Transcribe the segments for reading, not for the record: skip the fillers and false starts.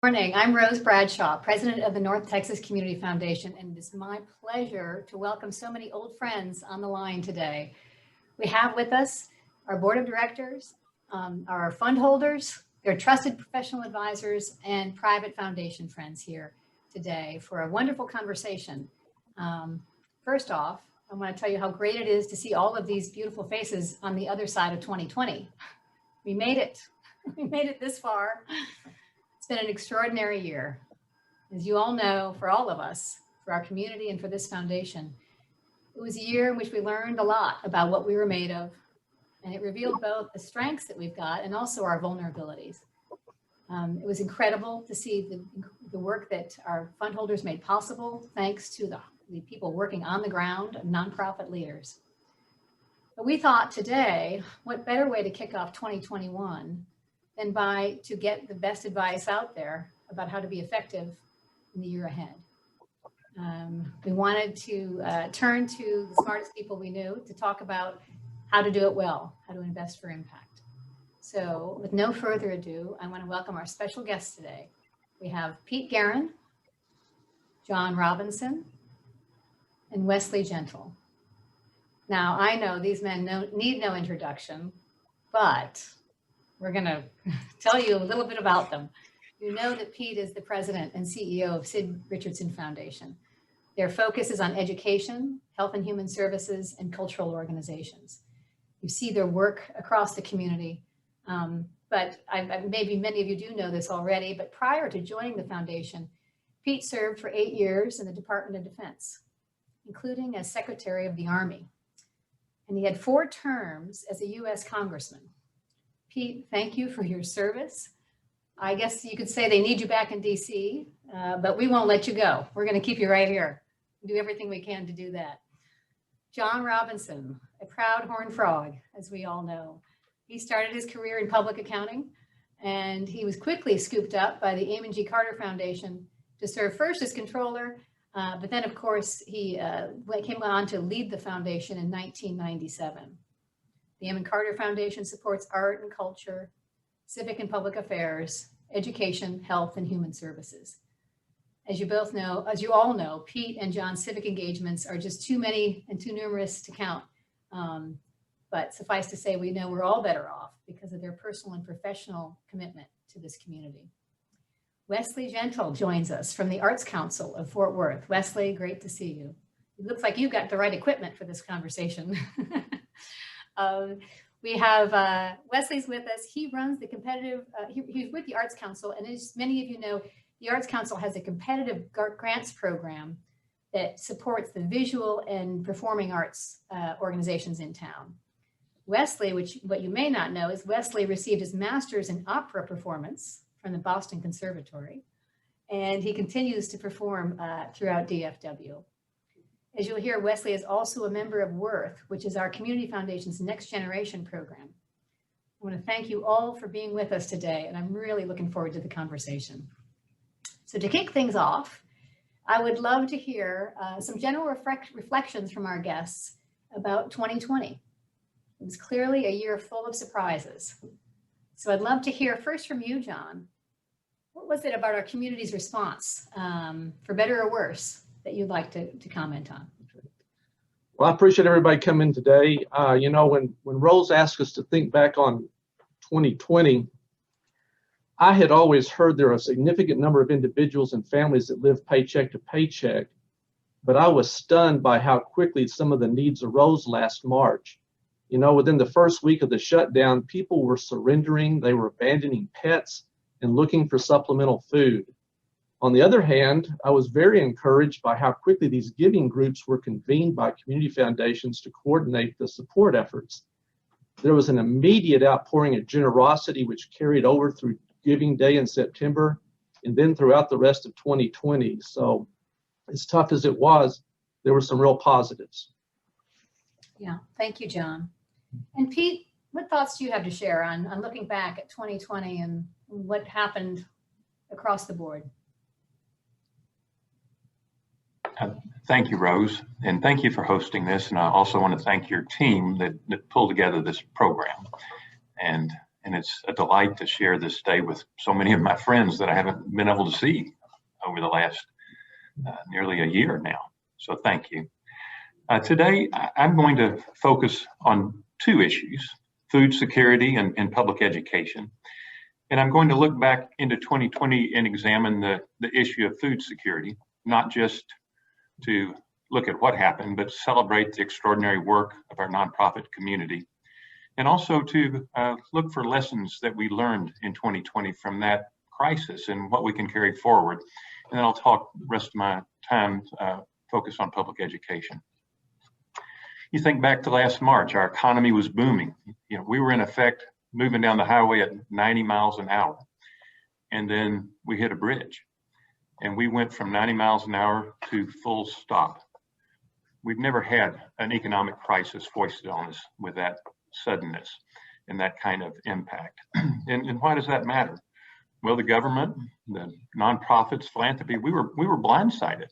Morning. I'm Rose Bradshaw, president of the North Texas Community Foundation, and it is my pleasure to welcome so many old friends on the line today. We have with us our board of directors, our fund holders, their trusted professional advisors, and private foundation friends here today for a wonderful conversation. First off, I want to tell you how great it is to see all of these beautiful faces on the other side of 2020. We made it. We made it this far. It's been an extraordinary year. As you all know, for all of us, for our community and for this foundation, it was a year in which we learned a lot about what we were made of, and it revealed both the strengths that we've got and also our vulnerabilities. It was incredible to see the work that our fund holders made possible, thanks to the people working on the ground, nonprofit leaders. But we thought today, what better way to kick off 2021 than to get the best advice out there about how to be effective in the year ahead. We wanted to turn to the smartest people we knew to talk about how to do it well, how to invest for impact. So with no further ado, I want to welcome our special guests today. We have Pete Guerin, John Robinson, and Wesley Gentle. Now, I know these men need no introduction, but we're going to tell you a little bit about them. You know that Pete is the president and CEO of Sid Richardson Foundation. Their focus is on education, health and human services, and cultural organizations. You see their work across the community, but maybe many of you do know this already, but prior to joining the foundation, Pete served for 8 years in the Department of Defense, including as Secretary of the Army. And he had 4 terms as a U.S. Congressman. Pete, thank you for your service. I guess you could say they need you back in DC, but we won't let you go. We're going to keep you right here. Do everything we can to do that. John Robinson, a proud horned frog, as we all know. He started his career in public accounting, and he was quickly scooped up by the Amon G. Carter Foundation to serve first as controller, but then, of course, he came on to lead the foundation in 1997. The Amon Carter Foundation supports art and culture, civic and public affairs, education, health, and human services. As you all know, Pete and John's civic engagements are just too many and too numerous to count. But suffice to say, we know we're all better off because of their personal and professional commitment to this community. Wesley Gentle joins us from the Arts Council of Fort Worth. Wesley, great to see you. It looks like you've got the right equipment for this conversation. We have Wesley's with us. He runs the competitive, he's with the Arts Council, and as many of you know, the Arts Council has a competitive grants program that supports the visual and performing arts organizations in town. Wesley, what you may not know is Wesley received his master's in opera performance from the Boston Conservatory, and he continues to perform throughout DFW. As you'll hear, Wesley is also a member of Worth, which is our Community Foundation's Next Generation program. I want to thank you all for being with us today, and I'm really looking forward to the conversation. So to kick things off, I would love to hear some general reflections from our guests about 2020. It was clearly a year full of surprises. So I'd love to hear first from you, John. What was it about our community's response, for better or worse, that you'd like to comment on? Well, I appreciate everybody coming today. You know, when Rose asked us to think back on 2020, I had always heard there are a significant number of individuals and families that live paycheck to paycheck, but I was stunned by how quickly some of the needs arose last March. You know, within the first week of the shutdown, people were surrendering, they were abandoning pets and looking for supplemental food. On the other hand, I was very encouraged by how quickly these giving groups were convened by community foundations to coordinate the support efforts. There was an immediate outpouring of generosity which carried over through Giving Day in September and then throughout the rest of 2020. So as tough as it was, there were some real positives. Yeah, thank you, John. And Pete, what thoughts do you have to share on looking back at 2020 and what happened across the board? Thank you, Rose, and thank you for hosting this. And I also want to thank your team that pulled together this program. And And it's a delight to share this day with so many of my friends that I haven't been able to see over the last nearly a year now. So thank you. Today, I'm going to focus on two issues, food security and public education. And I'm going to look back into 2020 and examine the issue of food security, not just to look at what happened, but celebrate the extraordinary work of our nonprofit community. And also to look for lessons that we learned in 2020 from that crisis and what we can carry forward. And then I'll talk the rest of my time focus on public education. You think back to last March, our economy was booming. You know, we were in effect moving down the highway at 90 miles an hour. And then we hit a bridge and we went from 90 miles an hour to full stop. We've never had an economic crisis foisted on us with that suddenness and that kind of impact. And why does that matter? Well, the government, the nonprofits, philanthropy, we were blindsided.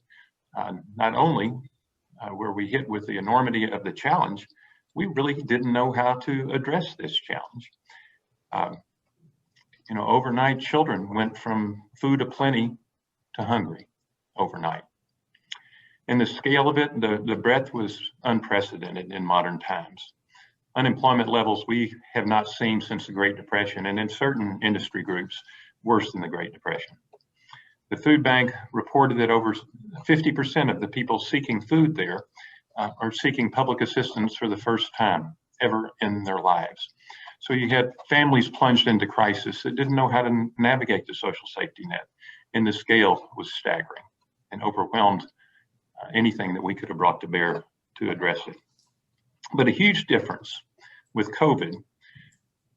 Not only were we hit with the enormity of the challenge, we really didn't know how to address this challenge. You know, overnight children went from food aplenty to hungry overnight. And the scale of it, the breadth was unprecedented in modern times. Unemployment levels we have not seen since the Great Depression, and in certain industry groups, worse than the Great Depression. The food bank reported that over 50% of the people seeking food there are seeking public assistance for the first time ever in their lives. So you had families plunged into crisis that didn't know how to navigate the social safety net, and the scale was staggering and overwhelmed anything that we could have brought to bear to address it. But a huge difference with COVID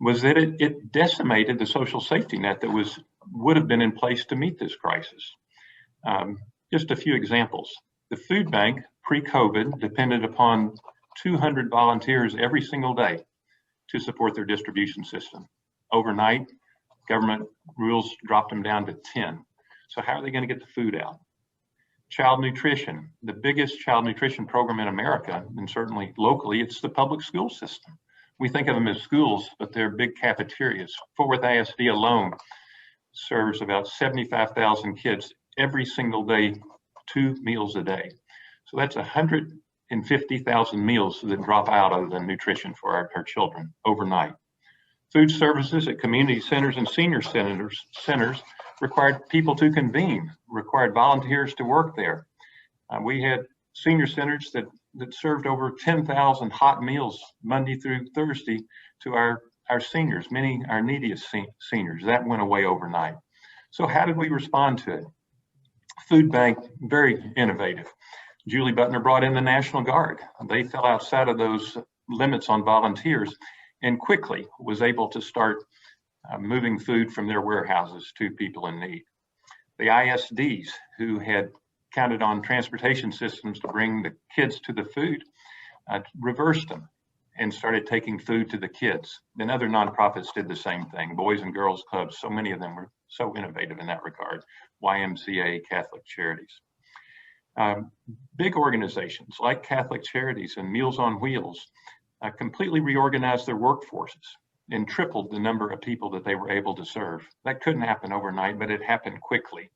was that it decimated the social safety net that would have been in place to meet this crisis. Just a few examples. The food bank pre-COVID depended upon 200 volunteers every single day to support their distribution system. Overnight, government rules dropped them down to 10. So how are they going to get the food out? Child nutrition, the biggest child nutrition program in America, and certainly locally, it's the public school system. We think of them as schools, but they're big cafeterias. Fort Worth ISD alone serves about 75,000 kids every single day, 2 meals a day. So that's 150,000 meals that drop out of the nutrition for our children overnight. Food services at community centers and senior centers required people to convene, required volunteers to work there. We had senior centers that served over 10,000 hot meals Monday through Thursday to our seniors, many our neediest seniors. That went away overnight. So how did we respond to it? Food bank, very innovative. Julie Butner brought in the National Guard. They fell outside of those limits on volunteers and quickly was able to start moving food from their warehouses to people in need. The ISDs, who had counted on transportation systems to bring the kids to the food, reversed them and started taking food to the kids. Then other nonprofits did the same thing. Boys and Girls Clubs, so many of them were so innovative in that regard. YMCA, Catholic Charities. Big organizations like Catholic Charities and Meals on Wheels completely reorganized their workforces and tripled the number of people that they were able to serve. That couldn't happen overnight, but it happened quickly.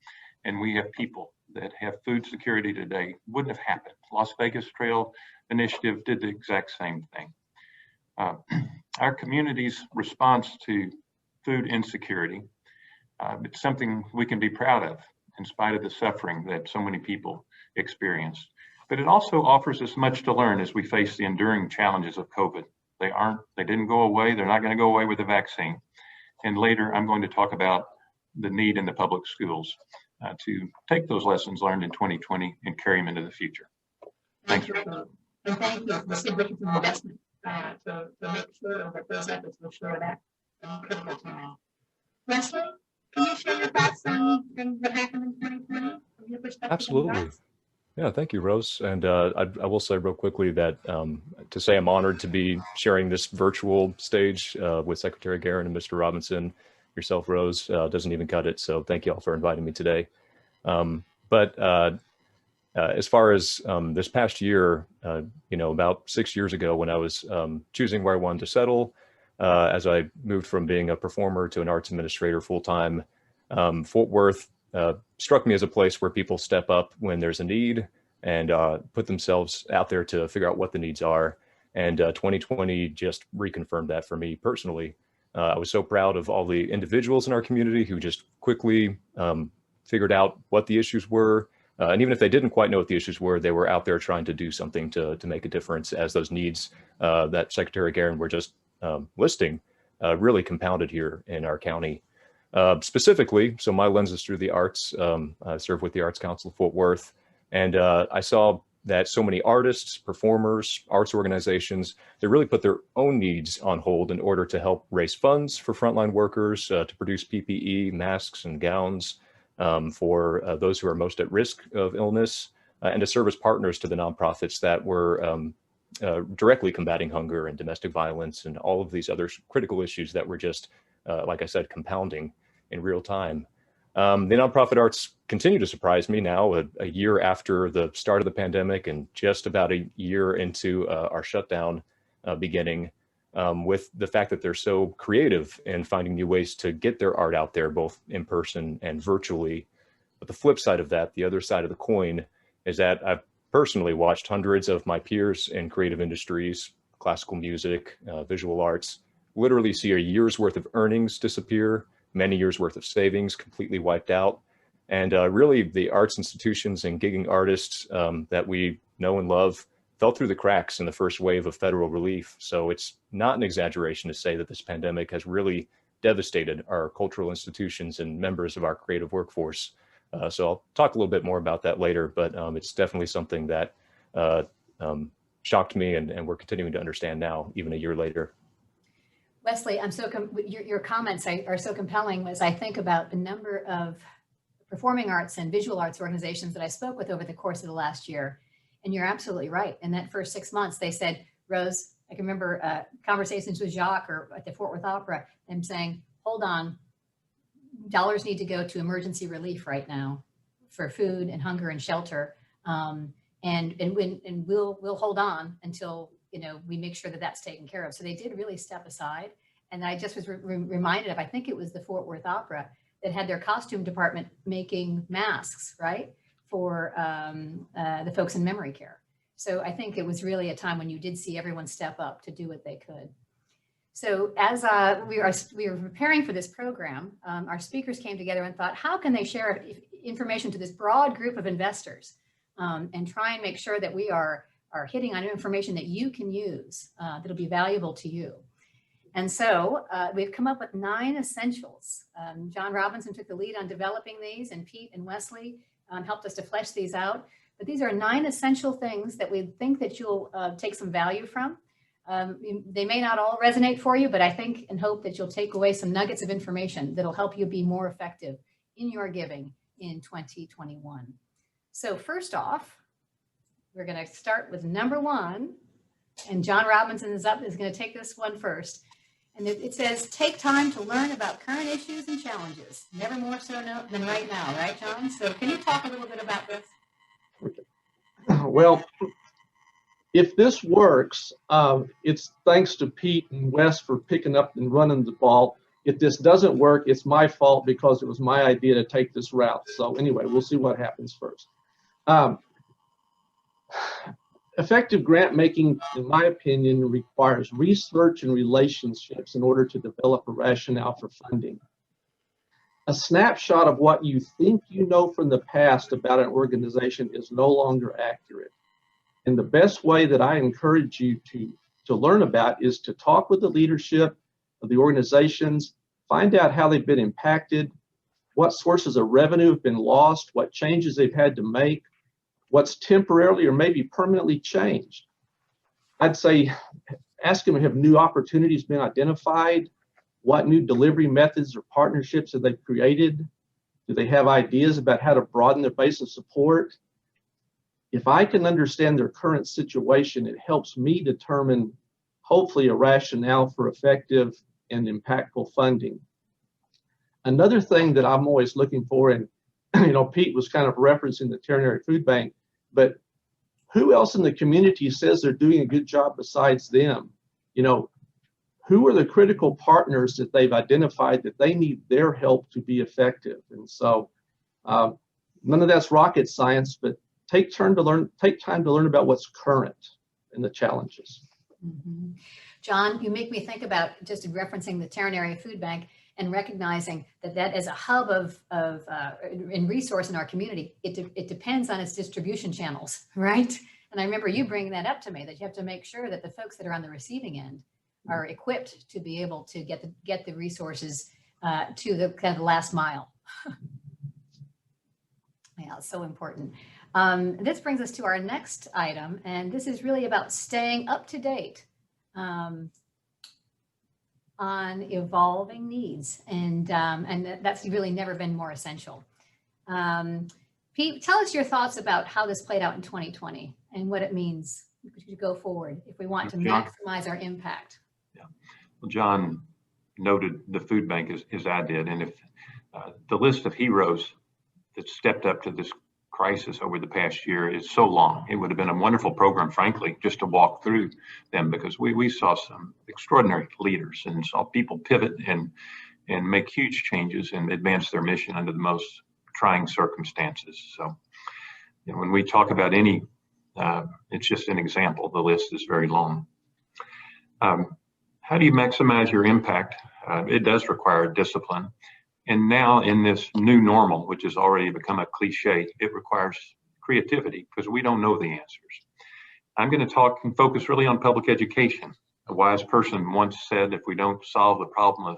And we have people that have food security today. Wouldn't have happened. Las Vegas Trail Initiative did the exact same thing. Our community's response to food insecurity, it's something we can be proud of in spite of the suffering that so many people experienced. But it also offers us much to learn as we face the enduring challenges of COVID. They didn't go away. They're not going to go away with the vaccine. And later, I'm going to talk about the need in the public schools to take those lessons learned in 2020 and carry them into the future. Thank you. And thank you for the significant investment to make sure that those efforts will show that critical time. Wesley, can you share your thoughts on things that happened in 2020 from your perspective? Absolutely. Yeah, thank you, Rose. And I will say real quickly that to say I'm honored to be sharing this virtual stage with Secretary Guerin and Mr. Robinson, yourself, Rose, doesn't even cut it. So thank you all for inviting me today. As far as this past year, about 6 years ago when I was choosing where I wanted to settle, as I moved from being a performer to an arts administrator full-time. Fort Worth struck me as a place where people step up when there's a need and put themselves out there to figure out what the needs are. And 2020 just reconfirmed that for me personally. I was so proud of all the individuals in our community who just quickly figured out what the issues were. And even if they didn't quite know what the issues were, they were out there trying to do something to make a difference as those needs that Secretary Guerin were just listing really compounded here in our county. Specifically, so my lens is through the arts. I serve with the Arts Council of Fort Worth, and I saw that so many artists, performers, arts organizations, they really put their own needs on hold in order to help raise funds for frontline workers, to produce PPE, masks, and gowns for those who are most at risk of illness, and to serve as partners to the nonprofits that were directly combating hunger and domestic violence and all of these other critical issues that were just, like I said, compounding in real time. The nonprofit arts continue to surprise me now, a year after the start of the pandemic and just about a year into our shutdown beginning, with the fact that they're so creative in finding new ways to get their art out there, both in person and virtually. But the flip side of that, the other side of the coin, is that I've personally watched hundreds of my peers in creative industries, classical music, visual arts, literally see a year's worth of earnings disappear, many years worth of savings completely wiped out. And really the arts institutions and gigging artists that we know and love fell through the cracks in the first wave of federal relief. So it's not an exaggeration to say that this pandemic has really devastated our cultural institutions and members of our creative workforce. So I'll talk a little bit more about that later, but it's definitely something that shocked me and we're continuing to understand now, even a year later. Wesley, your comments are so compelling as I think about the number of performing arts and visual arts organizations that I spoke with over the course of the last year. And you're absolutely right. In that first 6 months, they said, Rose, I can remember conversations with Jacques or at the Fort Worth Opera, them saying, hold on, dollars need to go to emergency relief right now for food and hunger and shelter. And we'll hold on until we make sure that that's taken care of. So they did really step aside. And I just was reminded of, I think it was the Fort Worth Opera that had their costume department making masks, right, for the folks in memory care. So I think it was really a time when you did see everyone step up to do what they could. So as we were preparing for this program, our speakers came together and thought, how can they share information to this broad group of investors and try and make sure that we are hitting on information that you can use that'll be valuable to you. And so we've come up with 9 essentials. John Robinson took the lead on developing these, and Pete and Wesley helped us to flesh these out. But these are 9 essential things that we think that you'll take some value from. They may not all resonate for you, but I think and hope that you'll take away some nuggets of information that'll help you be more effective in your giving in 2021. So first off, we're going to start with number 1, and John Robinson is going to take this one first. And it says, take time to learn about current issues and challenges. Never more so than right now, right, John? So can you talk a little bit about this? Well, if this works, it's thanks to Pete and Wes for picking up and running the ball. If this doesn't work, it's my fault because it was my idea to take this route. So anyway, we'll see what happens first. Effective grant making, in my opinion, requires research and relationships in order to develop a rationale for funding. A snapshot of what you think you know from the past about an organization is no longer accurate. And the best way that I encourage you to learn about is to talk with the leadership of the organizations, find out how they've been impacted, what sources of revenue have been lost, what changes they've had to make, what's temporarily or maybe permanently changed. I'd say ask them, have new opportunities been identified? What new delivery methods or partnerships have they created? Do they have ideas about how to broaden their base of support? If I can understand their current situation, it helps me determine, hopefully, a rationale for effective and impactful funding. Another thing that I'm always looking for, and Pete was kind of referencing the Ternary Food Bank, but who else in the community says they're doing a good job besides them? who are the critical partners that they've identified that they need their help to be effective. And so none of that's rocket science, but take time to learn about what's current and the challenges. Mm-hmm. John, you make me think about just referencing the Tarrant Area Food Bank and recognizing that that is a hub of and resource in our community. It depends on its distribution channels, right? And I remember you bringing that up to me, that you have to make sure that the folks that are on the receiving end are equipped to be able to get the resources to the kind of last mile. Yeah, it's so important. This brings us to our next item, and this is really about staying up to date on evolving needs, and that's really never been more essential. Pete, tell us your thoughts about how this played out in 2020 and what it means to go forward if we want to maximize our impact. Yeah, well, John noted the food bank as I did, and if the list of heroes that stepped up to this crisis over the past year is so long, it would have been a wonderful program, frankly, just to walk through them, because we saw some extraordinary leaders and saw people pivot and make huge changes and advance their mission under the most trying circumstances. So, you know, when we talk about any, it's just an example. The list is very long. How do you maximize your impact? It does require discipline. And now in this new normal, which has already become a cliche, it requires creativity because we don't know the answers. I'm going to talk and focus really on public education. A wise person once said, if we don't solve the problem of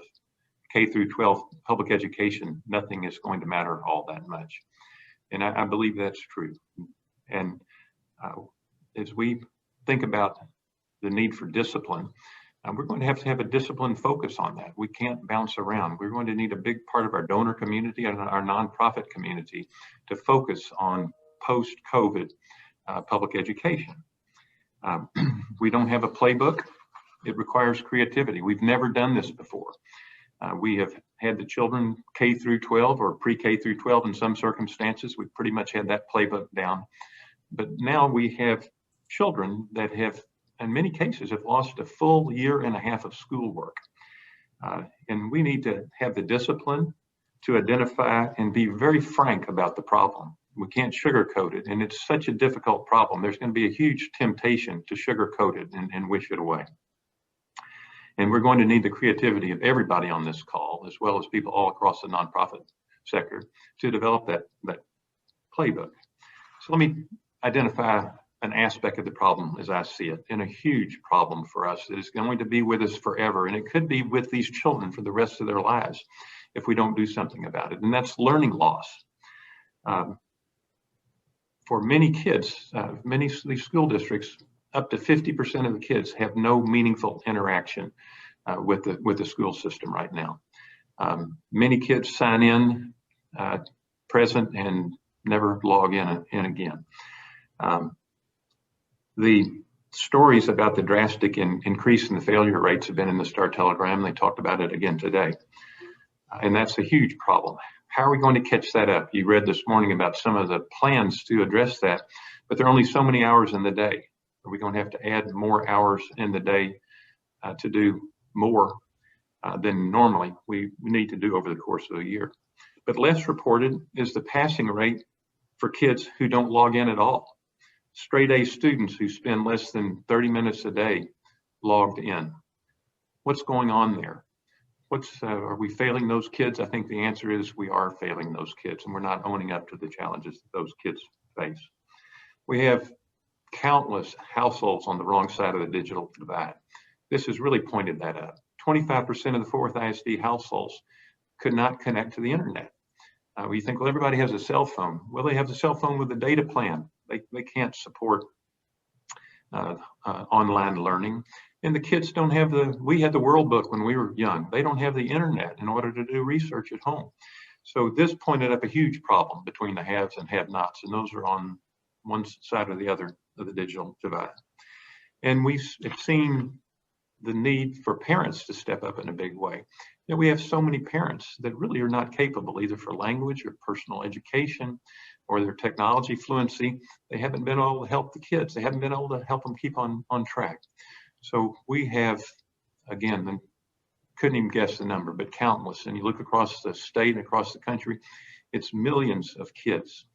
K through 12 public education, nothing is going to matter all that much. And I believe that's true. And as we think about the need for discipline, we're going to have a disciplined focus on that. We can't bounce around. We're going to need a big part of our donor community and our nonprofit community to focus on post-COVID public education. We don't have a playbook. It requires creativity. We've never done this before. We have had the children K through 12 or pre-K through 12 in some circumstances. We've pretty much had that playbook down. But now we have children that have, in many cases, have lost a full year and a half of schoolwork. And we need to have the discipline to identify and be very frank about the problem. We can't sugarcoat it, and it's such a difficult problem. There's going to be a huge temptation to sugarcoat it and wish it away. And we're going to need the creativity of everybody on this call, as well as people all across the nonprofit sector, to develop that playbook. So let me identify an aspect of the problem as I see it, and a huge problem for us that is going to be with us forever. And it could be with these children for the rest of their lives if we don't do something about it. And that's learning loss. For many kids, many of these school districts, up to 50% of the kids have no meaningful interaction with the school system right now. Many kids sign in, present, and never log in again. The stories about the drastic increase in the failure rates have been in the Star Telegram. They talked about it again today. And that's a huge problem. How are we going to catch that up? You read this morning about some of the plans to address that, but there are only so many hours in the day. Are we going to have to add more hours in the day to do more than normally we need to do over the course of a year? But less reported is the passing rate for kids who don't log in at all. Straight A students who spend less than 30 minutes a day logged in. What's going on there? Are we failing those kids? I think the answer is we are failing those kids, and we're not owning up to the challenges that those kids face. We have countless households on the wrong side of the digital divide. This has really pointed that out. 25% of the 4th ISD households could not connect to the internet. You think, well, everybody has a cell phone. Well, they have the cell phone with a data plan. They can't support online learning. And the kids don't have we had the World Book when we were young. They don't have the internet in order to do research at home. So this pointed up a huge problem between the haves and have-nots, and those are on one side or the other of the digital divide. And we've seen the need for parents to step up in a big way. You know, we have so many parents that really are not capable either for language or personal education or their technology fluency. They haven't been able to help the kids. They haven't been able to help them keep on track. So we have again, couldn't even guess the number, but countless. And you look across the state and across the country, it's millions of kids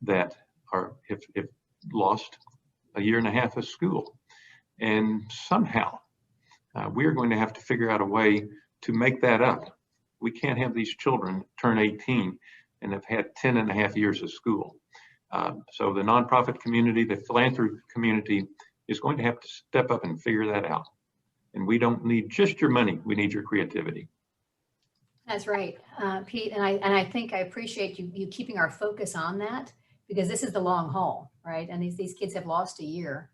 that have lost a year and a half of school. And somehow we're going to have to figure out a way to make that up. We can't have these children turn 18 and have had 10 and a half years of school. So the nonprofit community, the philanthropy community is going to have to step up and figure that out. And we don't need just your money, we need your creativity. That's right, Pete, and I think I appreciate you keeping our focus on that, because this is the long haul, right? And these kids have lost a year.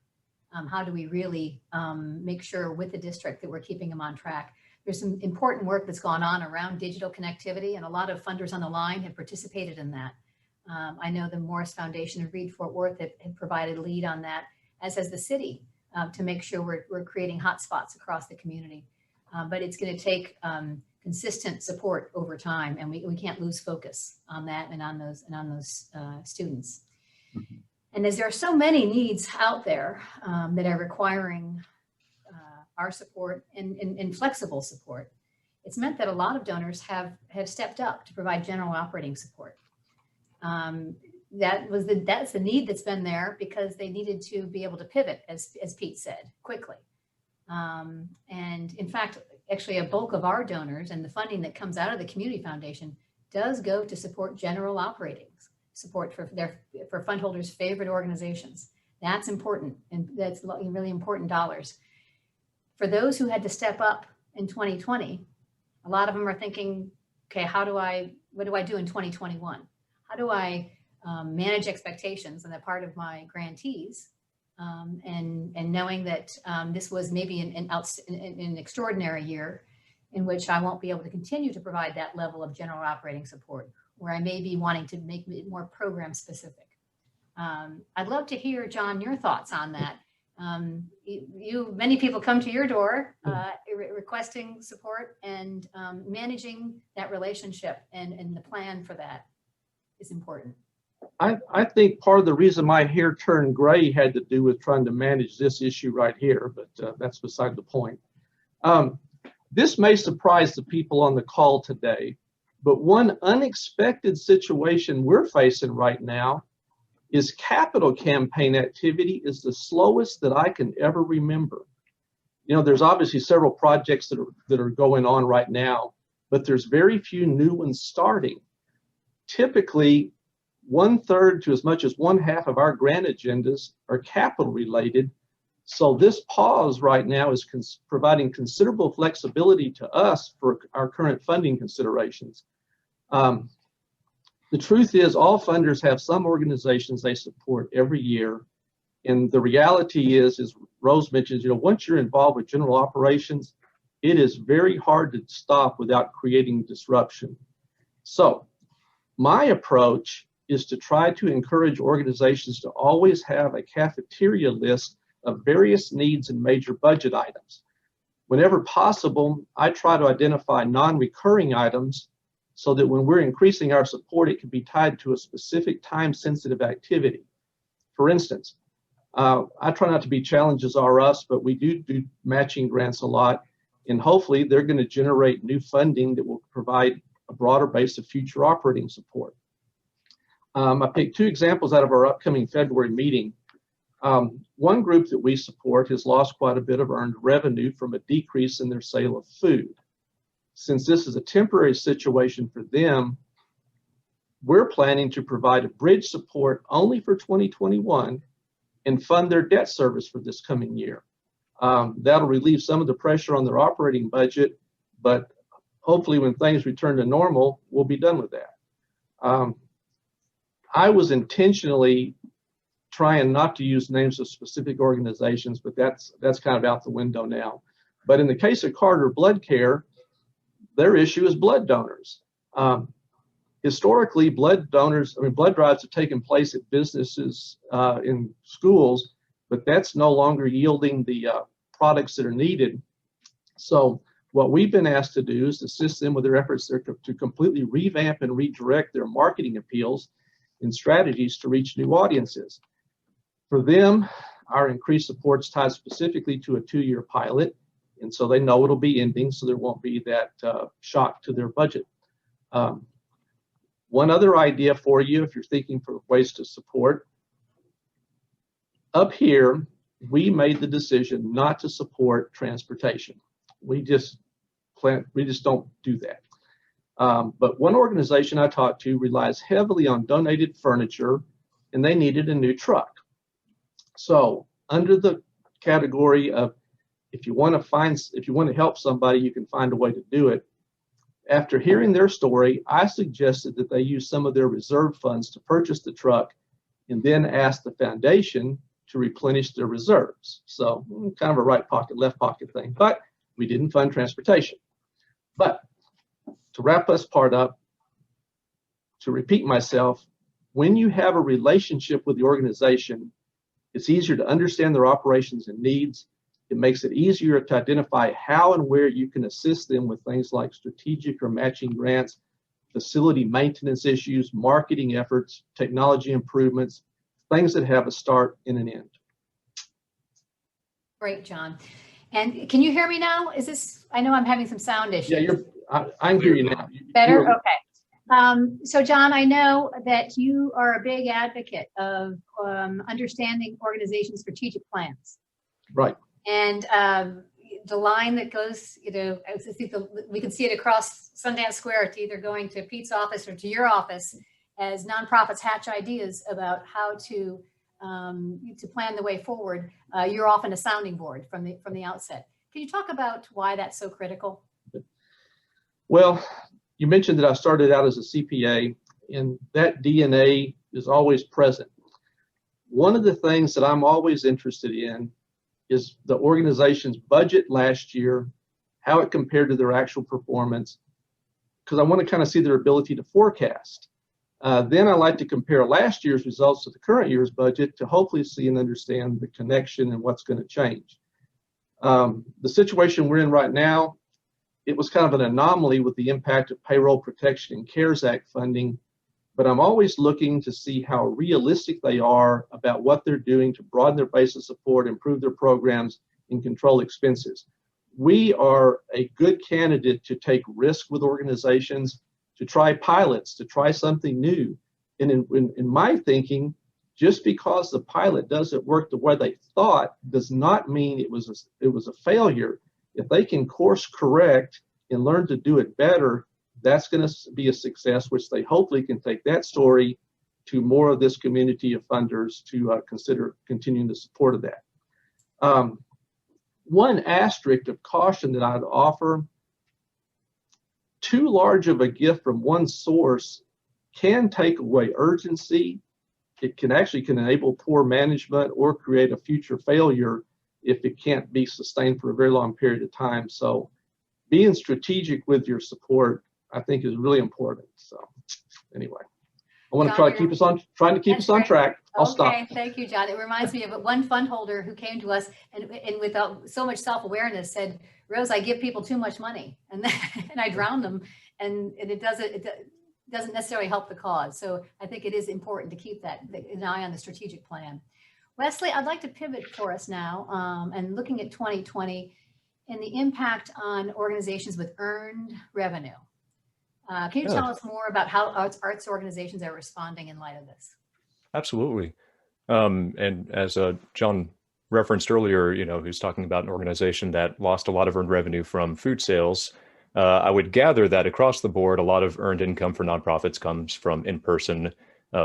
How do we really make sure with the district that we're keeping them on track? There's some important work that's gone on around digital connectivity, and a lot of funders on the line have participated in that. I know the Morris Foundation and Reed Fort Worth have provided lead on that, as has the city, to make sure we're creating hotspots across the community. But it's going to take consistent support over time, and we can't lose focus on that and on those students. Mm-hmm. And as there are so many needs out there that are requiring our support and flexible support, it's meant that a lot of donors have stepped up to provide general operating support. That's the need that's been there, because they needed to be able to pivot, as Pete said, quickly. And in fact, actually a bulk of our donors and the funding that comes out of the Community Foundation does go to support general operating support for fund holders' favorite organizations. That's important, and that's really important dollars. For those who had to step up in 2020, a lot of them are thinking, okay, what do I do in 2021? How do I manage expectations on the part of my grantees, and knowing that this was maybe an extraordinary year in which I won't be able to continue to provide that level of general operating support, where I may be wanting to make it more program specific. I'd love to hear, John, your thoughts on that. Many people come to your door requesting support, and managing that relationship and the plan for that is important. I think part of the reason my hair turned gray had to do with trying to manage this issue right here, but that's beside the point. This may surprise the people on the call today, but one unexpected situation we're facing right now is capital campaign activity is the slowest that I can ever remember. You know, there's obviously several projects that are going on right now, but there's very few new ones starting. Typically, 1/3 to as much as 1/2 of our grant agendas are capital related. So this pause right now is providing considerable flexibility to us for our current funding considerations. The truth is, all funders have some organizations they support every year. And the reality is, as Rose mentions, once you're involved with general operations, it is very hard to stop without creating disruption. So my approach is to try to encourage organizations to always have a cafeteria list of various needs and major budget items. Whenever possible, I try to identify non-recurring items so that when we're increasing our support, it can be tied to a specific time-sensitive activity. For instance, I try not to be challenges are us, but we do matching grants a lot, and hopefully they're going to generate new funding that will provide a broader base of future operating support. I picked 2 examples out of our upcoming February meeting. One group that we support has lost quite a bit of earned revenue from a decrease in their sale of food. Since this is a temporary situation for them, we're planning to provide a bridge support only for 2021 and fund their debt service for this coming year. That'll relieve some of the pressure on their operating budget, but hopefully when things return to normal, we'll be done with that. I was intentionally trying not to use names of specific organizations, but that's kind of out the window now. But in the case of Carter Blood Care, their issue is blood donors. Historically, blood drives have taken place at businesses, in schools, but that's no longer yielding the products that are needed. So what we've been asked to do is assist them with their efforts to completely revamp and redirect their marketing appeals and strategies to reach new audiences. For them, our increased support is tied specifically to a 2-year pilot And so they know it'll be ending, so there won't be that shock to their budget. One other idea for you, if you're thinking for ways to support, up here, we made the decision not to support transportation. We just don't do that. But one organization I talked to relies heavily on donated furniture, and they needed a new truck. So under the category of if you want to help somebody, you can find a way to do it. After hearing their story, I suggested that they use some of their reserve funds to purchase the truck and then ask the foundation to replenish their reserves. So kind of a right pocket, left pocket thing, but we didn't fund transportation. But to wrap this part up, to repeat myself, when you have a relationship with the organization, it's easier to understand their operations and needs. It makes it easier to identify how and where you can assist them with things like strategic or matching grants, facility maintenance issues, marketing efforts, technology improvements, things that have a start and an end. Great, John. And can you hear me now? I know I'm having some sound issues. Yeah, I can hear you now. Better? Okay. So John, I know that you are a big advocate of understanding organizations' strategic plans. Right. And the line that goes, I think we can see it across Sundance Square. It's either going to Pete's office or to your office as nonprofits hatch ideas about how to plan the way forward. You're often a sounding board from the outset. Can you talk about why that's so critical? Well, you mentioned that I started out as a CPA, and that DNA is always present. One of the things that I'm always interested in is the organization's budget last year, how it compared to their actual performance, because I want to kind of see their ability to forecast. Then I like to compare last year's results to the current year's budget to hopefully see and understand the connection and what's going to change. The situation we're in right now, it was kind of an anomaly with the impact of payroll protection and CARES Act funding, but I'm always looking to see how realistic they are about what they're doing to broaden their base of support, improve their programs, and control expenses. We are a good candidate to take risk with organizations, to try pilots, to try something new. And in my thinking, just because the pilot doesn't work the way they thought does not mean it was a failure. If they can course correct and learn to do it better, that's going to be a success, which they hopefully can take that story to more of this community of funders to consider continuing the support of that. One asterisk of caution that I'd offer, too large of a gift from one source can take away urgency. It can enable poor management or create a future failure if it can't be sustained for a very long period of time. So being strategic with your support, I think, is really important. So anyway, I want to try to keep us on track. I'll stop. Okay, thank you, John. It reminds me of one fund holder who came to us and without so much self-awareness said, "Rose, I give people too much money and I drown them, and it doesn't necessarily help the cause." So I think it is important to keep an eye on the strategic plan. Wesley, I'd like to pivot for us now and looking at 2020 and the impact on organizations with earned revenue. Can you tell us more about how arts organizations are responding in light of this? Absolutely. And as John referenced earlier, he was talking about an organization that lost a lot of earned revenue from food sales. I would gather that across the board, a lot of earned income for nonprofits comes from in-person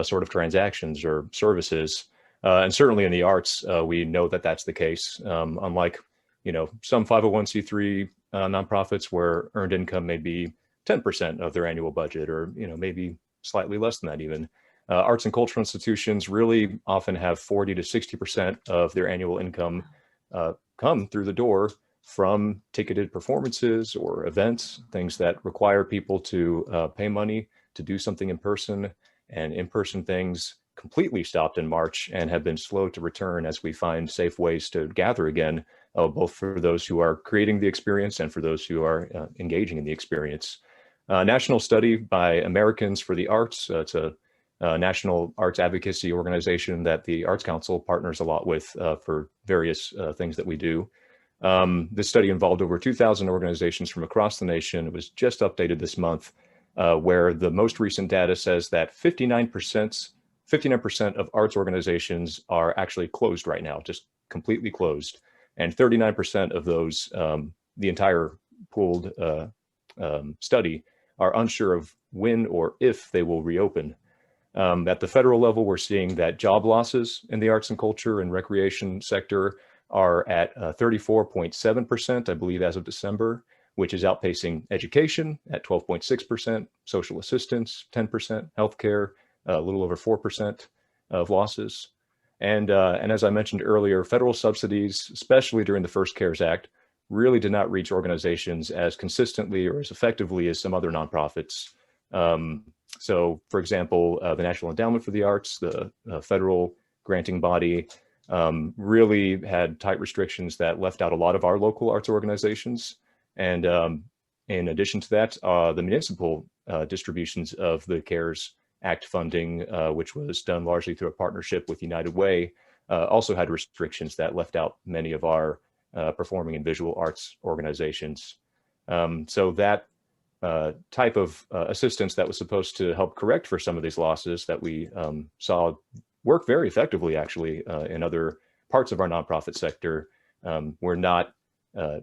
sort of transactions or services. And certainly in the arts, we know that that's the case. Unlike, some 501c3 nonprofits where earned income may be 10% of their annual budget, or maybe slightly less than that even. Arts and cultural institutions really often have 40 to 60% of their annual income come through the door from ticketed performances or events, things that require people to pay money to do something in person. And in-person things completely stopped in March and have been slow to return as we find safe ways to gather again, both for those who are creating the experience and for those who are engaging in the experience. National study by Americans for the Arts. It's a national arts advocacy organization that the Arts Council partners a lot with for various things that we do. This study involved over 2,000 organizations from across the nation. It was just updated this month, where the most recent data says that 59% of arts organizations are actually closed right now, just completely closed. And 39% of those, the entire pooled study, are unsure of when or if they will reopen. At the federal level, we're seeing that job losses in the arts and culture and recreation sector are at 34.7%, I believe, as of December, which is outpacing education at 12.6%, social assistance 10%, healthcare a little over 4% of losses. And as I mentioned earlier, federal subsidies, especially during the first CARES Act, really did not reach organizations as consistently or as effectively as some other nonprofits. So, for example, the National Endowment for the Arts, the federal granting body, really had tight restrictions that left out a lot of our local arts organizations. And in addition to that, the municipal distributions of the CARES Act funding, which was done largely through a partnership with United Way, also had restrictions that left out many of our performing and visual arts organizations. So that type of assistance that was supposed to help correct for some of these losses that we saw work very effectively, actually, in other parts of our nonprofit sector, were not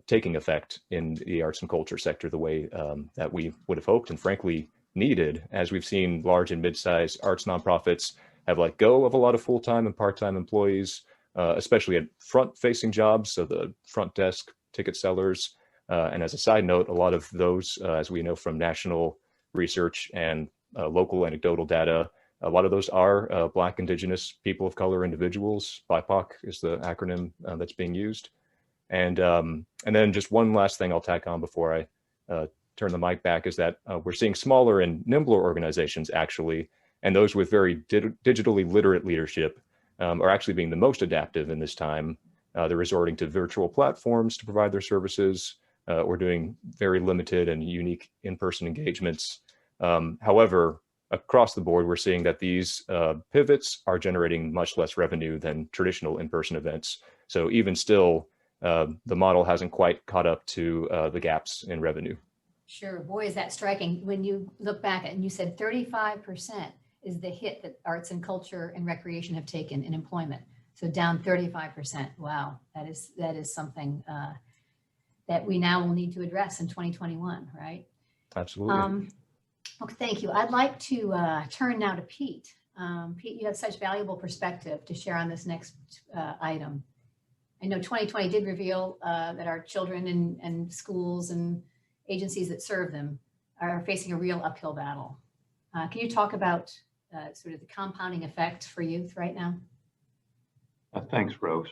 taking effect in the arts and culture sector the way that we would have hoped and frankly needed, as we've seen large and mid-sized arts nonprofits have let go of a lot of full-time and part-time employees, especially at front-facing jobs, so the front desk ticket sellers. And as a side note, a lot of those, as we know from national research and local anecdotal data, a lot of those are Black, Indigenous, people of color individuals. BIPOC is the acronym that's being used. And then just one last thing I'll tack on before I turn the mic back is that we're seeing smaller and nimbler organizations actually, and those with very digitally literate leadership are actually being the most adaptive in this time. They're resorting to virtual platforms to provide their services or doing very limited and unique in-person engagements. However, across the board, we're seeing that these pivots are generating much less revenue than traditional in-person events. So even still, the model hasn't quite caught up to the gaps in revenue. Sure. Boy, is that striking. When you look back and you said 35% is the hit that arts and culture and recreation have taken in employment. So down 35%. Wow. That is something that we now will need to address in 2021, right? Absolutely. Okay, thank you. I'd like to turn now to Pete. Pete, you have such valuable perspective to share on this next item. I know 2020 did reveal that our children and schools and agencies that serve them are facing a real uphill battle. Can you talk about sort of the compounding effect for youth right now? Thanks, Rose.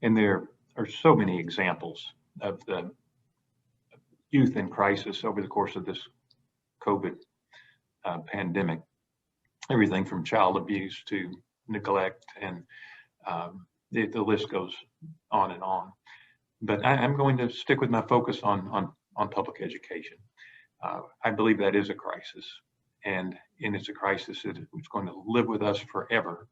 And there are so many examples of the youth in crisis over the course of this COVID pandemic. Everything from child abuse to neglect, and the list goes on and on. But I'm going to stick with my focus on public education. I believe that is a crisis, and it's a crisis it's going to live with us forever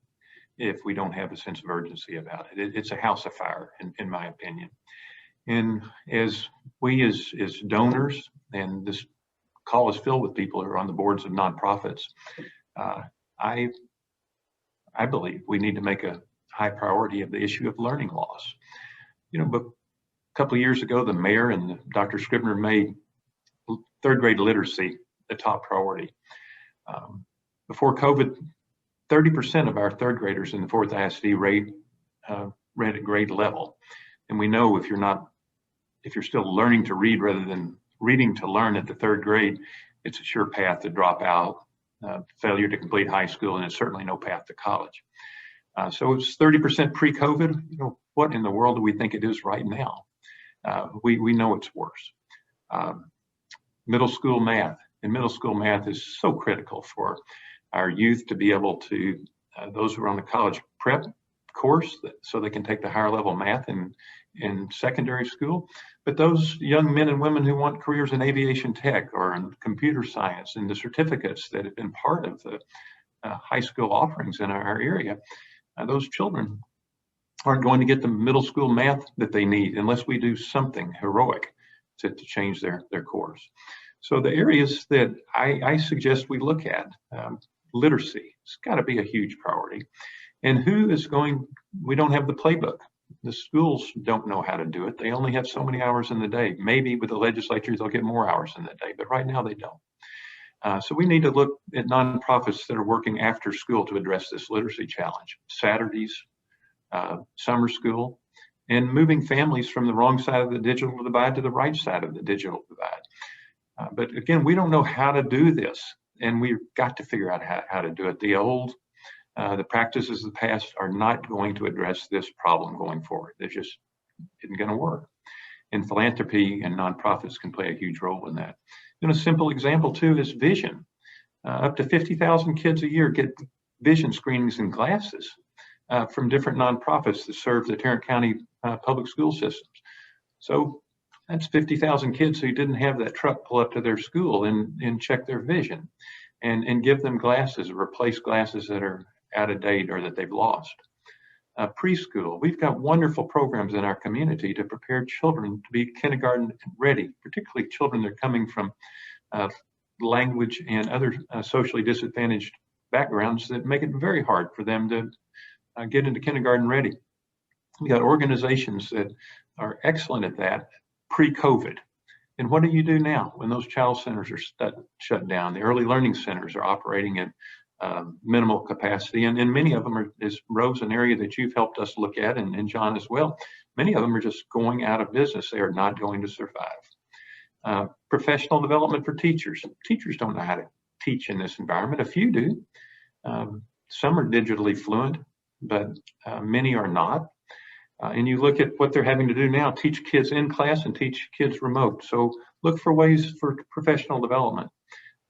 if we don't have a sense of urgency about it. It's a house afire, in my opinion. And as we as donors, and this call is filled with people who are on the boards of nonprofits, I believe we need to make a high priority of the issue of learning loss. You know, but a couple of years ago, the mayor and Dr. Scribner made third grade literacy the top priority. Before COVID, 30% of our third graders in the fourth ISD read at grade level. And we know if you're still learning to read rather than reading to learn at the third grade, it's a sure path to drop out, failure to complete high school, and it's certainly no path to college. So it's 30% pre-COVID. You know, what in the world do we think it is right now? We know it's worse. Middle school math, and middle school math is so critical for our youth to be able to, those who are on the college prep course, so they can take the higher level math in secondary school. But those young men and women who want careers in aviation tech or in computer science, and the certificates that have been part of the high school offerings in our area, those children aren't going to get the middle school math that they need unless we do something heroic to change their course. So the areas that I suggest we look at, literacy, it's got to be a huge priority. And we don't have the playbook. The schools don't know how to do it. They only have so many hours in the day. Maybe with the legislature, they'll get more hours in the day, but right now they don't. So we need to look at nonprofits that are working after school to address this literacy challenge. Saturdays, summer school, and moving families from the wrong side of the digital divide to the right side of the digital divide. But again, we don't know how to do this, and we've got to figure out how to do it. The practices of the past are not going to address this problem going forward. They're just isn't going to work. And philanthropy and nonprofits can play a huge role in that. And a simple example too is vision. Up to 50,000 kids a year get vision screenings and glasses from different nonprofits that serve the Tarrant County public school systems. So that's 50,000 kids who didn't have that truck pull up to their school and check their vision and give them glasses, or replace glasses that are out of date or that they've lost. Preschool, we've got wonderful programs in our community to prepare children to be kindergarten ready, particularly children that are coming from language and other socially disadvantaged backgrounds that make it very hard for them to get into kindergarten ready. We got organizations that are excellent at that pre-COVID. And what do you do now when those child centers are shut down? The early learning centers are operating at minimal capacity, and many of them are, as Rose, an area that you've helped us look at, and John as well, many of them are just going out of business. They are not going to survive. Professional development for teachers. Teachers don't know how to teach in this environment. A few do. Some are digitally fluent, but many are not. And you look at what they're having to do now, teach kids in class and teach kids remote. So look for ways for professional development.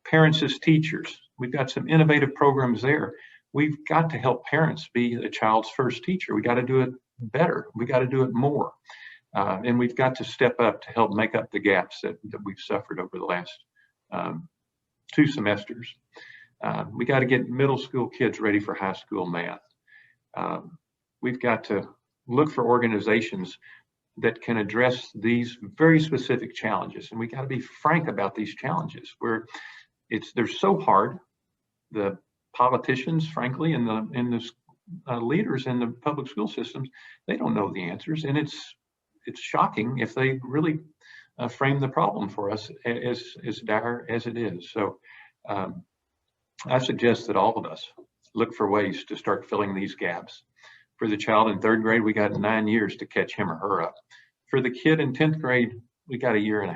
Parents as teachers. We've got some innovative programs there. We've got to help parents be a child's first teacher. We got to do it better. We got to do it more. And we've got to step up to help make up the gaps that we've suffered over the last 2 semesters. We got to get middle school kids ready for high school math. We've got to look for organizations that can address these very specific challenges. And we got to be frank about these challenges where they're so hard. The politicians, frankly, and the leaders in the public school systems, they don't know the answers. And it's shocking if they really frame the problem for us as dire as it is. So I suggest that all of us look for ways to start filling these gaps. For the child in 3rd grade, we got 9 years to catch him or her up. For the kid in 10th grade, we got 1.5 years.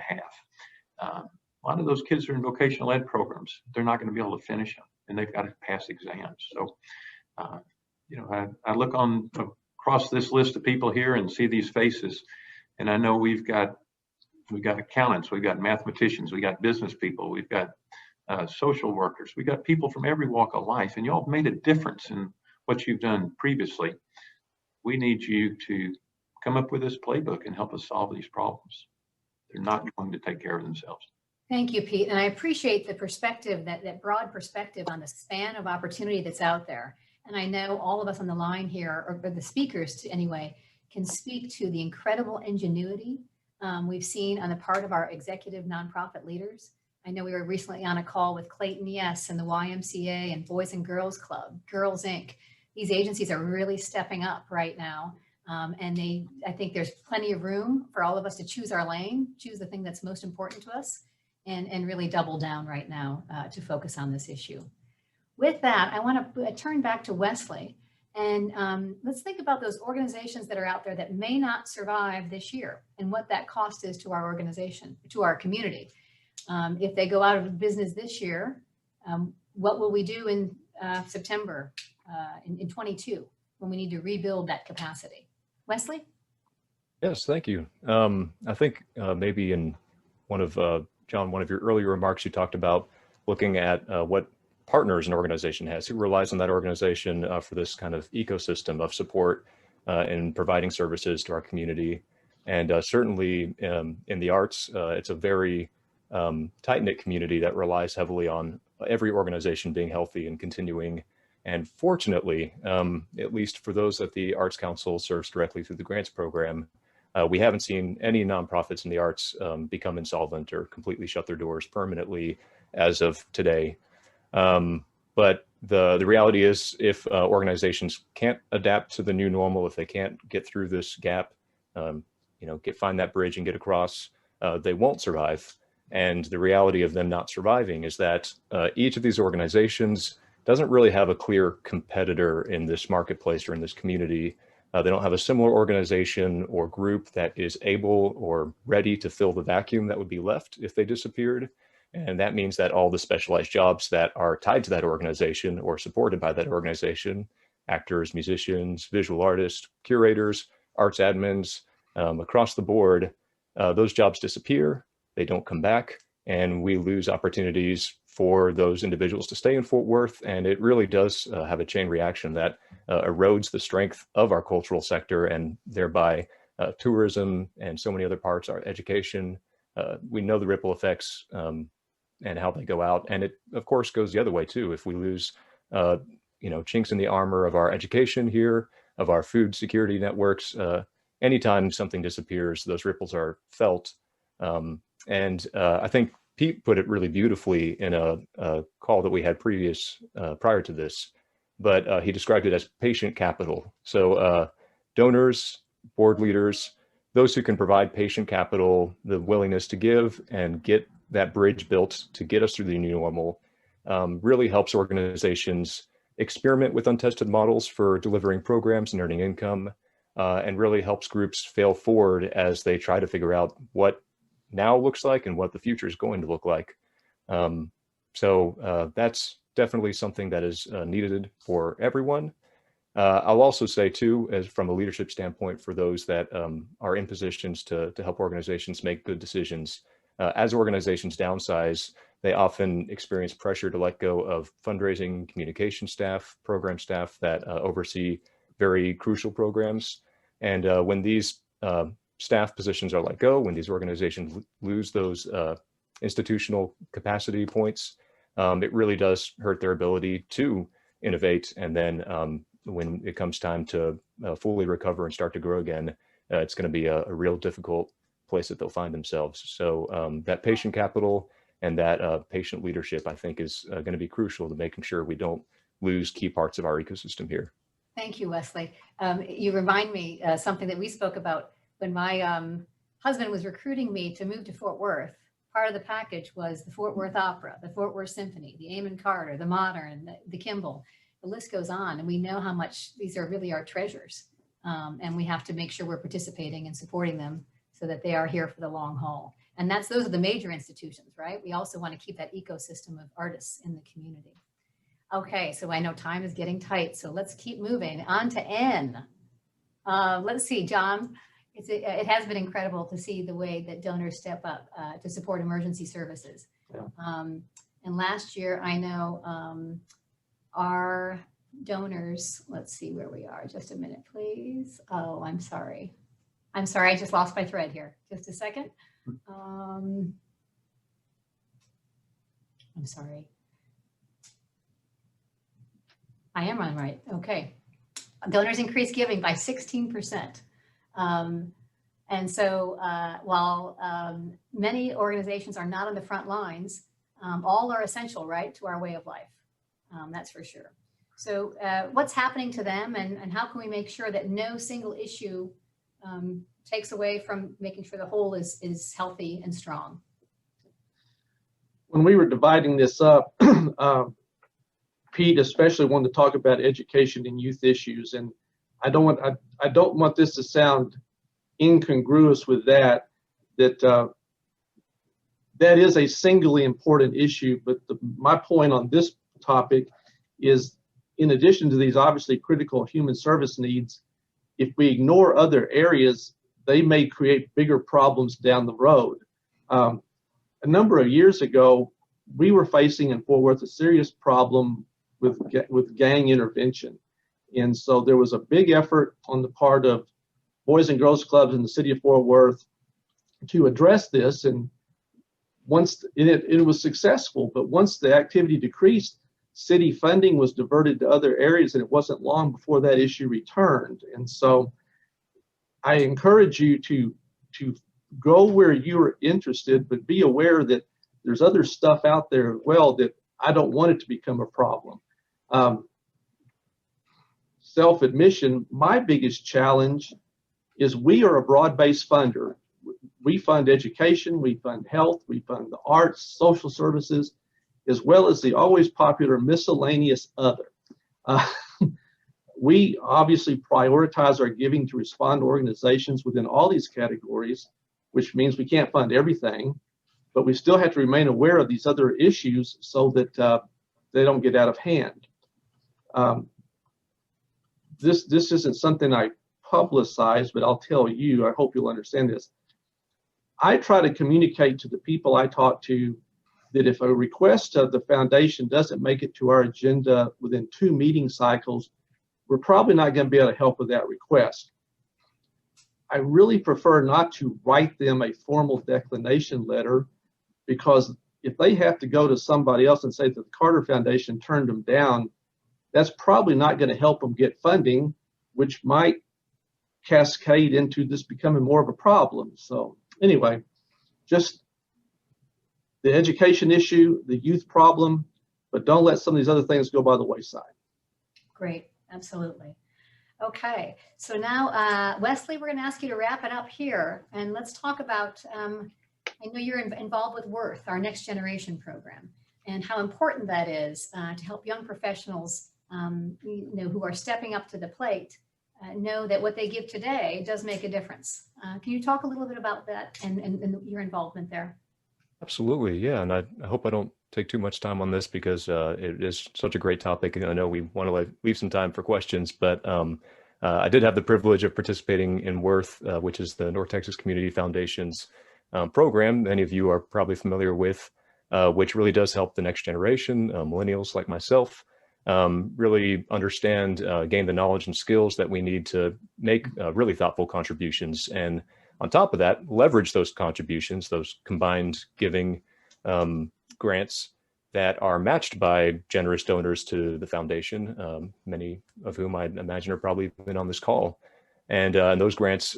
A lot of those kids are in vocational ed programs. They're not going to be able to finish them, and they've got to pass exams. So, I look across this list of people here and see these faces, and I know we've got accountants, we've got mathematicians, we got business people, we've got social workers, we got people from every walk of life, and y'all have made a difference in what you've done previously. We need you to come up with this playbook and help us solve these problems. They're not going to take care of themselves. Thank you, Pete. And I appreciate the perspective, that broad perspective on the span of opportunity that's out there. And I know all of us on the line here, or the speakers anyway, can speak to the incredible ingenuity we've seen on the part of our executive nonprofit leaders. I know we were recently on a call with Clayton Yes and the YMCA and Boys and Girls Club, Girls Inc. These agencies are really stepping up right now. And I think there's plenty of room for all of us to choose our lane, choose the thing that's most important to us, and really double down right now to focus on this issue. With that, I want to turn back to Wesley, and let's think about those organizations that are out there that may not survive this year and what that cost is to our organization, to our community. If they go out of business this year, what will we do in September in 22 when we need to rebuild that capacity? Wesley? Yes, thank you. I think maybe in John, one of your earlier remarks, you talked about looking at what partners an organization has, who relies on that organization for this kind of ecosystem of support in providing services to our community. And certainly in the arts, it's a very tight-knit community that relies heavily on every organization being healthy and continuing And fortunately, at least for those that the Arts Council serves directly through the grants program, we haven't seen any nonprofits in the arts become insolvent or completely shut their doors permanently as of today. But the reality is, if organizations can't adapt to the new normal, if they can't get through this gap, find that bridge and get across, they won't survive. And the reality of them not surviving is that each of these organizations doesn't really have a clear competitor in this marketplace or in this community. They don't have a similar organization or group that is able or ready to fill the vacuum that would be left if they disappeared. And that means that all the specialized jobs that are tied to that organization or supported by that organization, actors, musicians, visual artists, curators, arts admins, across the board, those jobs disappear, they don't come back, and we lose opportunities for those individuals to stay in Fort Worth. And it really does have a chain reaction that erodes the strength of our cultural sector, and thereby tourism and so many other parts, our education. We know the ripple effects and how they go out. And it, of course, goes the other way too. If we lose, chinks in the armor of our education here, of our food security networks, anytime something disappears, those ripples are felt. I think Pete put it really beautifully in a call that we had prior to this, but he described it as patient capital. So donors, board leaders, those who can provide patient capital, the willingness to give and get that bridge built to get us through the new normal, really helps organizations experiment with untested models for delivering programs and earning income, and really helps groups fail forward as they try to figure out what now looks like and what the future is going to look like. So that's definitely something that is needed for everyone. I'll also say too, as from a leadership standpoint, for those that are in positions to help organizations make good decisions, as organizations downsize, they often experience pressure to let go of fundraising, communication staff, program staff that oversee very crucial programs. And when these staff positions are let go, when these organizations lose those institutional capacity points, it really does hurt their ability to innovate. And then when it comes time to fully recover and start to grow again, it's going to be a real difficult place that they'll find themselves. So that patient capital and that patient leadership, I think, is going to be crucial to making sure we don't lose key parts of our ecosystem here. Thank you, Wesley. You remind me something that we spoke about when my husband was recruiting me to move to Fort Worth. Part of the package was the Fort Worth Opera, the Fort Worth Symphony, the Amon Carter, the Modern, the Kimball. The list goes on, and we know how much these are really our treasures. And we have to make sure we're participating and supporting them so that they are here for the long haul. And those are the major institutions, right? We also want to keep that ecosystem of artists in the community. Okay, so I know time is getting tight, so let's keep moving on to N. Let's see, John, it has been incredible to see the way that donors step up to support emergency services. Yeah. And last year, I know our donors, let's see where we are, just a minute, please. Oh, I'm sorry, I just lost my thread here. Just a second. I'm sorry. I am on right. Okay. Donors increased giving by 16%. And so while many organizations are not on the front lines, all are essential, right, to our way of life. That's for sure. So what's happening to them, and how can we make sure that no single issue takes away from making sure the whole is healthy and strong? When we were dividing this up, Pete especially wanted to talk about education and youth issues, and I don't want this to sound incongruous with that is a singly important issue. But my point on this topic is, in addition to these obviously critical human service needs, if we ignore other areas, they may create bigger problems down the road. A number of years ago, we were facing in Fort Worth a serious problem with gang intervention. And so there was a big effort on the part of Boys and Girls Clubs in the city of Fort Worth to address this. And once it was successful, but once the activity decreased, city funding was diverted to other areas, and it wasn't long before that issue returned. And so I encourage you to go where you're interested, but be aware that there's other stuff out there as well that I don't want it to become a problem. Self-admission, my biggest challenge is we are a broad-based funder. We fund education, we fund health, we fund the arts, social services, as well as the always popular miscellaneous other. We obviously prioritize our giving to respond to organizations within all these categories, which means we can't fund everything, but we still have to remain aware of these other issues so that they don't get out of hand. This isn't something I publicize, but I'll tell you, I hope you'll understand this. I try to communicate to the people I talk to that if a request of the foundation doesn't make it to our agenda within 2 meeting cycles, we're probably not going to be able to help with that request. I really prefer not to write them a formal declination letter, because if they have to go to somebody else and say that the Carter Foundation turned them down, that's probably not going to help them get funding, which might cascade into this becoming more of a problem. So anyway, just the education issue, the youth problem, but don't let some of these other things go by the wayside. Great, absolutely. Okay, so now, Wesley, we're going to ask you to wrap it up here, and let's talk about, I know you're involved with Worth, our Next Generation program, and how important that is to help young professionals who are stepping up to the plate know that what they give today does make a difference. Can you talk a little bit about that and your involvement there? Absolutely, yeah, and I hope I don't take too much time on this because it is such a great topic, and I know we want to leave some time for questions, but I did have the privilege of participating in Worth, which is the North Texas Community Foundation's program many of you are probably familiar with, which really does help the next generation, millennials like myself, really understand, gain the knowledge and skills that we need to make really thoughtful contributions. And on top of that, leverage those contributions, those combined giving grants that are matched by generous donors to the foundation, many of whom I imagine are probably been on this call. And those grants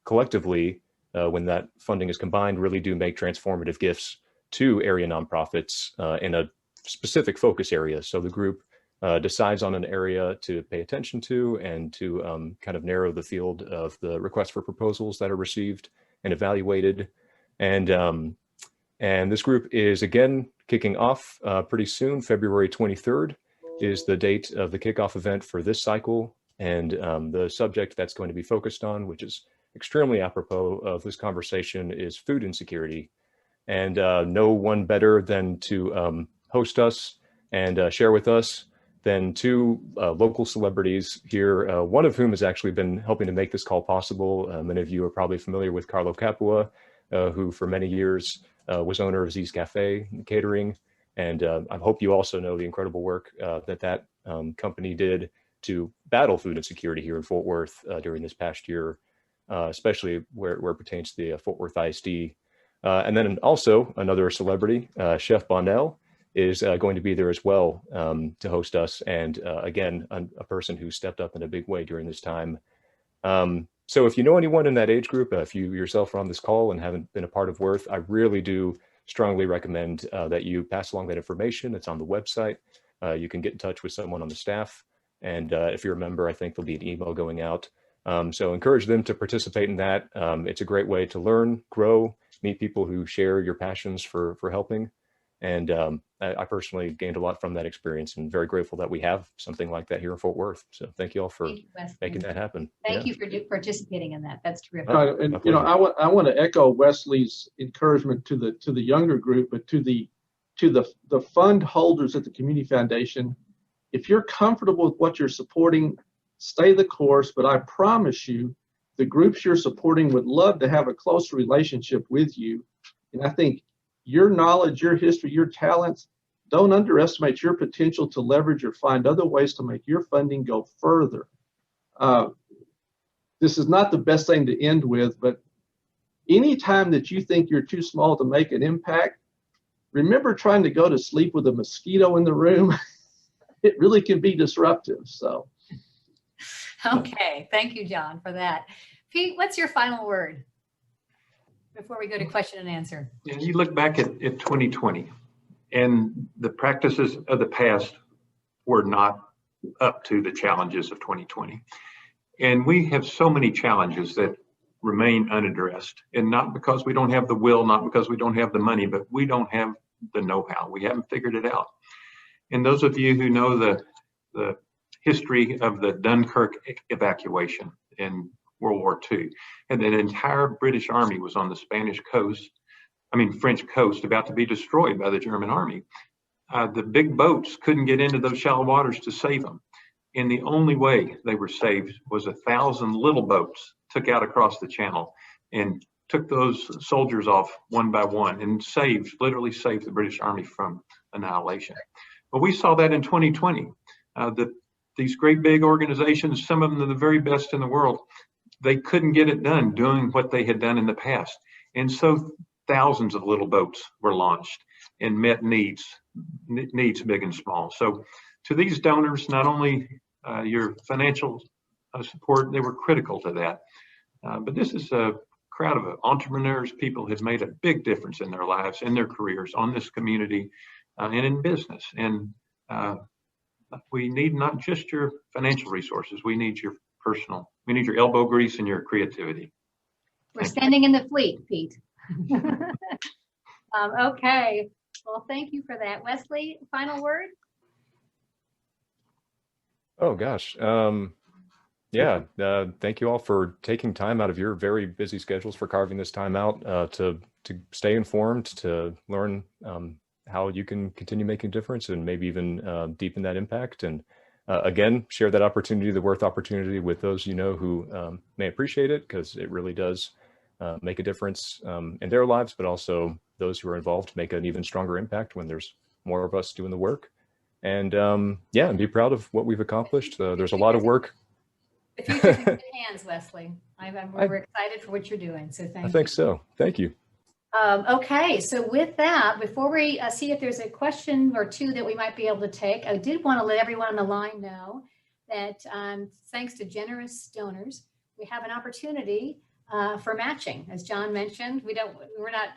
collectively, when that funding is combined, really do make transformative gifts to area nonprofits in a specific focus area. So the group decides on an area to pay attention to and to kind of narrow the field of the requests for proposals that are received and evaluated. And this group is again kicking off pretty soon. February 23rd is the date of the kickoff event for this cycle. And the subject that's going to be focused on, which is extremely apropos of this conversation, is food insecurity. And no one better than to host us and share with us than 2 local celebrities here, one of whom has actually been helping to make this call possible. Many of you are probably familiar with Carlo Capua, who for many years was owner of Z's Cafe Catering. And I hope you also know the incredible work that company did to battle food insecurity here in Fort Worth during this past year, especially where it pertains to the Fort Worth ISD. And then also another celebrity, Chef Bonnell, is going to be there as well to host us. And again, a person who stepped up in a big way during this time. So if you know anyone in that age group, if you yourself are on this call and haven't been a part of Worth, I really do strongly recommend that you pass along that information. It's on the website. You can get in touch with someone on the staff. And if you're a member, I think there'll be an email going out. So encourage them to participate in that. It's a great way to learn, grow, meet people who share your passions for helping. And I personally gained a lot from that experience, and very grateful that we have something like that here in Fort Worth. So thank you all for making that happen. Thank you for participating in that. That's terrific. And you know, I want to echo Wesley's encouragement to the younger group, but to the fund holders at the Community Foundation. If you're comfortable with what you're supporting, stay the course. But I promise you, the groups you're supporting would love to have a closer relationship with you. And I think your knowledge, your history, your talents, don't underestimate your potential to leverage or find other ways to make your funding go further. This is not the best thing to end with, but anytime that you think you're too small to make an impact, remember trying to go to sleep with a mosquito in the room. It really can be disruptive. So. Okay, thank you, John, for that. Pete, what's your final word before we go to question and answer? Yeah, you look back at 2020, and the practices of the past were not up to the challenges of 2020. And we have so many challenges that remain unaddressed, and not because we don't have the will, not because we don't have the money, but we don't have the know-how. We haven't figured it out. And those of you who know the history of the Dunkirk evacuation in World War II, and the entire British Army was on the French coast, about to be destroyed by the German Army. The big boats couldn't get into those shallow waters to save them. And the only way they were saved was 1,000 little boats took out across the channel and took those soldiers off one by one and literally saved the British Army from annihilation. But we saw that in 2020. These great big organizations, some of them are the very best in the world, they couldn't get it done doing what they had done in the past. And so thousands of little boats were launched and met needs big and small. So to these donors, not only your financial support, they were critical to that. But this is a crowd of entrepreneurs, people have made a big difference in their lives, in their careers, on this community, and in business. And we need not just your financial resources, we need your elbow grease and your creativity. We're standing in the fleet, Pete. Okay, well, thank you for that. Wesley, final word? Oh, gosh. Yeah, thank you all for taking time out of your very busy schedules, for carving this time out to stay informed, to learn how you can continue making a difference and maybe even deepen that impact. And again, share that opportunity, the worth opportunity, with those you know who may appreciate it, because it really does make a difference in their lives, but also those who are involved make an even stronger impact when there's more of us doing the work. And yeah, and be proud of what we've accomplished. There's a lot of work. The future's in good hands, Wesley. We're excited for what you're doing, so thank you. I think so. Thank you. Okay, so with that, before we see if there's a question or two that we might be able to take, I did want to let everyone on the line know that thanks to generous donors, we have an opportunity for matching. As John mentioned, we're not,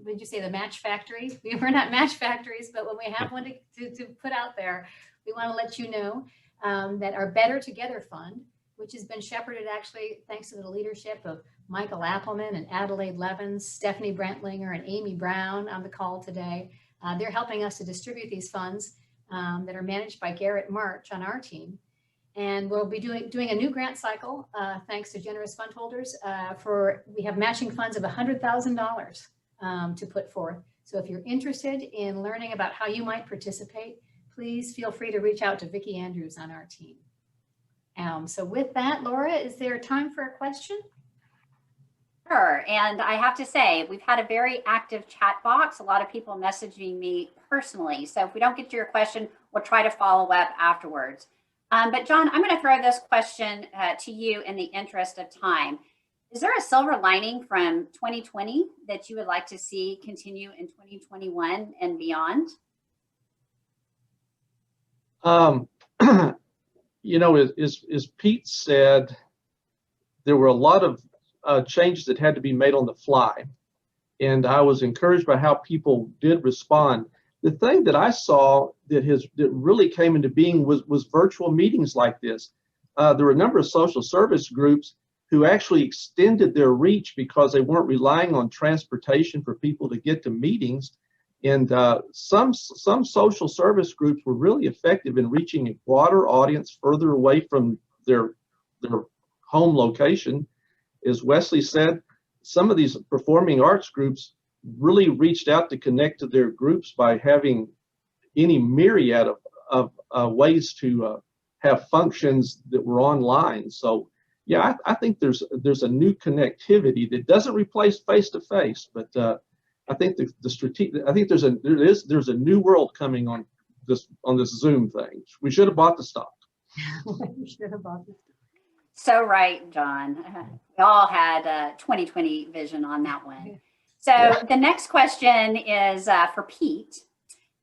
would you say the match factory? We're not match factories, but when we have one to put out there, we want to let you know that our Better Together Fund, which has been shepherded actually thanks to the leadership of Michael Appleman and Adelaide Levins, Stephanie Brentlinger, and Amy Brown on the call today. They're helping us to distribute these funds that are managed by Garrett March on our team. And we'll be doing a new grant cycle thanks to generous fund holders. We have matching funds of $100,000 to put forth. So if you're interested in learning about how you might participate, please feel free to reach out to Vicki Andrews on our team. So with that, Laura, is there time for a question? Sure, and I have to say, we've had a very active chat box, a lot of people messaging me personally. So if we don't get to your question, we'll try to follow up afterwards. But John, I'm going to throw this question to you in the interest of time. Is there a silver lining from 2020 that you would like to see continue in 2021 and beyond? You know, as Pete said, there were a lot of changes that had to be made on the fly. And I was encouraged by how people did respond. The thing that I saw that really came into being was virtual meetings like this. There were a number of social service groups who actually extended their reach because they weren't relying on transportation for people to get to meetings. And some social service groups were really effective in reaching a broader audience further away from their home location. As Wesley said, some of these performing arts groups really reached out to connect to their groups by having any myriad of ways to have functions that were online. So yeah, I think there's a new connectivity that doesn't replace face-to-face, but I think I think there's a new world coming on this Zoom thing. We should have bought the stock. We should have bought the stock. So right, John. We all had 2020 vision on that one. So the next question is for Pete.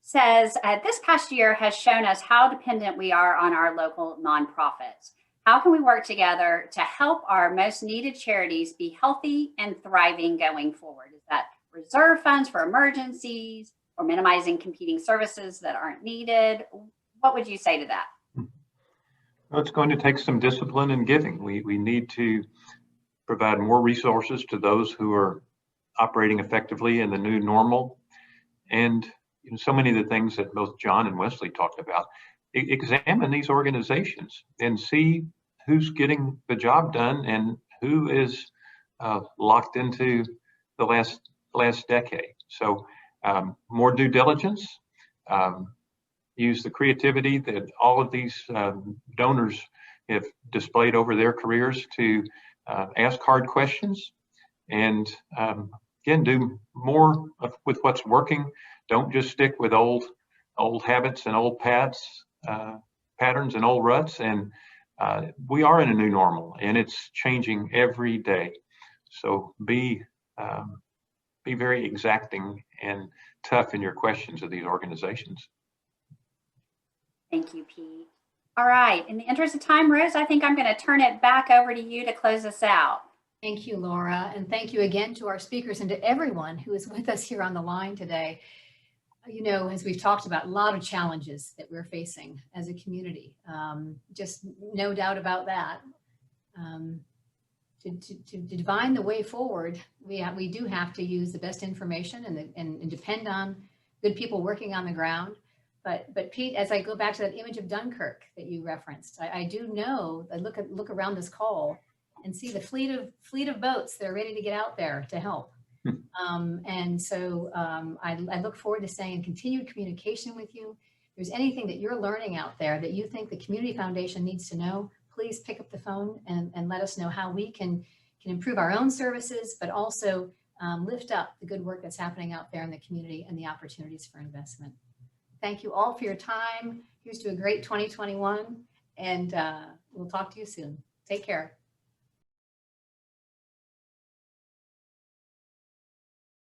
Says, this past year has shown us how dependent we are on our local nonprofits. How can we work together to help our most needed charities be healthy and thriving going forward? Is that reserve funds for emergencies or minimizing competing services that aren't needed? What would you say to that? Well, it's going to take some discipline and giving. We need to provide more resources to those who are operating effectively in the new normal. And so many of the things that both John and Wesley talked about, examine these organizations and see who's getting the job done and who is locked into the last decade. So more due diligence, use the creativity that all of these donors have displayed over their careers to ask hard questions, and again, do more with what's working. Don't just stick with old habits and old patterns and old ruts. And we are in a new normal, and it's changing every day. So be very exacting and tough in your questions of these organizations. Thank you, Pete. All right. In the interest of time, Rose, I think I'm going to turn it back over to you to close us out. Thank you, Laura. And thank you again to our speakers and to everyone who is with us here on the line today. You know, as we've talked about, a lot of challenges that we're facing as a community. Just no doubt about that. To divine the way forward, we do have to use the best information and depend on good people working on the ground. But Pete, as I go back to that image of Dunkirk that you referenced, I do know, I look around this call and see the fleet of boats that are ready to get out there to help. And so I look forward to staying in continued communication with you. If there's anything that you're learning out there that you think the Community Foundation needs to know, please pick up the phone and let us know how we can improve our own services, but also lift up the good work that's happening out there in the community and the opportunities for investment. Thank you all for your time. Here's to a great 2021, and we'll talk to you soon. Take care.